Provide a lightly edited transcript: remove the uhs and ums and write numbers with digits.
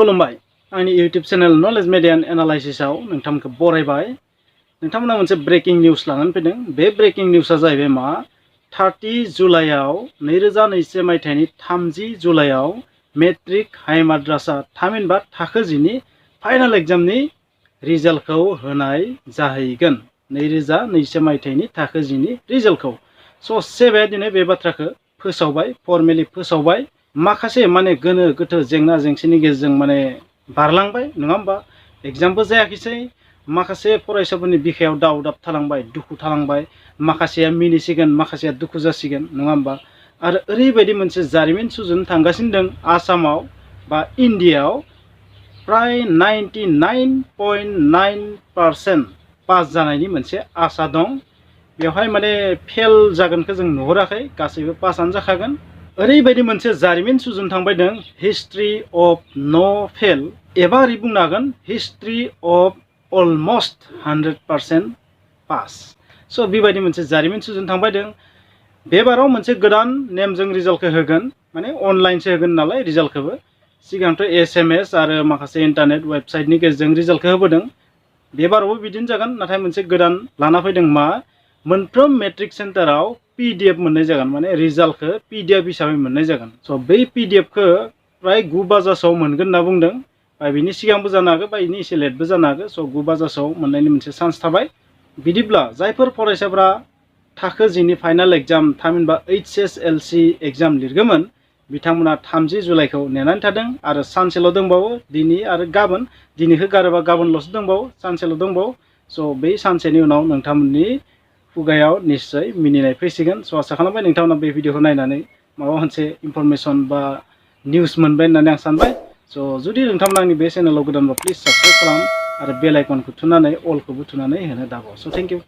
खुलुमबाय आंनि YouTube channel knowledge media and एनालाइसिसआव नोंथांमोनखौ बरायबाय। नोंथांमोना मोनसे ब्रेकिं निउस लानानै फैदों। बे ब्रेकिं निउसआ जाहैबाय मा 30 जुलाइआव 2021 मायथाइनि 30 जुलाइआव मेट्रिक हाई माद्रासा थामहिनबा थाखो 10 नि फाइनाल एग्जामनि रिजाल्टखौ होनाय जाहैगोन। 2021 मायथाइनि थाखो 10 नि रिजाल्टखौ स' सेबाया दिनै बे बाथ्राखौ फोसावबाय, फर्मेलि फोसावबाय। माखासे माने गोनो गोथो जेंना जेंसिनि गेजेरजों माने बारलांबाय नङा होमबा, एग्जामबो जायाखैसै। माखासे फरायसाफोरनि बिखायाव दावदाब थालांबाय, दुखु थालांबाय, माखासेया मिनिसिगोन, माखासेया दुखु जासिगोन नङा होमबा। आरो ओरैबायदि मोनसे जारिमिन सुजुनो थांगासिनो दं आसामाव बा इन्डियायाव प्राय 99.9% पास जानायनि मोनसे आसा दं। बेवहाय माने फेल जागोनखौ जों नुहुराखै, गासैबो पासआनो जाखागोन। ओरैबायदि मोनसे जारिमिन सुजुनो थांबाय दं, हिस्ट्रि अफ नो फेल एबा ओरै बुंनो हागोन हिस्ट्रि अफ अलमस्ट 100% पास। स' बेबायदि मोनसे जारिमिन सुजुनो थांबाय दं। बेबाराव मोनसे गोदान नेमजों रिजाल्टखौ होगोन, माने अनलाइनसो होगोन नालाय रिजाल्टखौबो। सिगांथ' SMS आरो माखासे इन्टारनेट वेबसाइटनि गेजेरजों रिजाल्टखौ होबोदों। बेबारावबो बिदिनो जागोन, नाथाय मोनसे गोदान लाना फैदों मा, मोनफ्रोम मेट्रिक सेन्टाराव PDF मोननाय जागोन, माने रिजाल्टखौ PDF हिसाबै मोननाय जागोन। स' बै PDFखौ प्राय 9 बाजासोआव मोनगोन होनना बुंदों। बिनि सिगांबो जानो हागौ बा बिनि एसे लेटबो जानो हागौ। स' 9 बाजासोआव मोननायनि मोनसे चान्स थाबाय। बिदिब्ला जायफोर फरायसाफोरा थाखो 10 नि फाइनाल एग्जाम थामहिनबा HSLC एग्जाम लिरगौमोन, बिथांमोना 30 जुलाइखौ नेनानै थादों। आरो सानसेल' दंबावो, दिनै आरो गाबोन। दिनैखौ गारोबा गाबोनल'सो दंबावो, सानसेल' दंबावो। स' बै सानसेनि उनाव नोंथांमोननि खुगायाव निश्चय मिनिनाय फैसिगोन। स' आसा खालामबाय नोंथांमोना बे भिडिअखौ नायनानै माबा मोनसे इनफरमेसन बा निउस मोनबाय होननानै आं सानबाय। स' जुदि नोंथांमोना आंनि बे चेनेलाव गोदानबा प्लिज साबस्क्राइब खालाम आरो बेल आइकनखौ थुनानै अलखौबो थुनानै होनो दाबाव। स' थेंक इउ।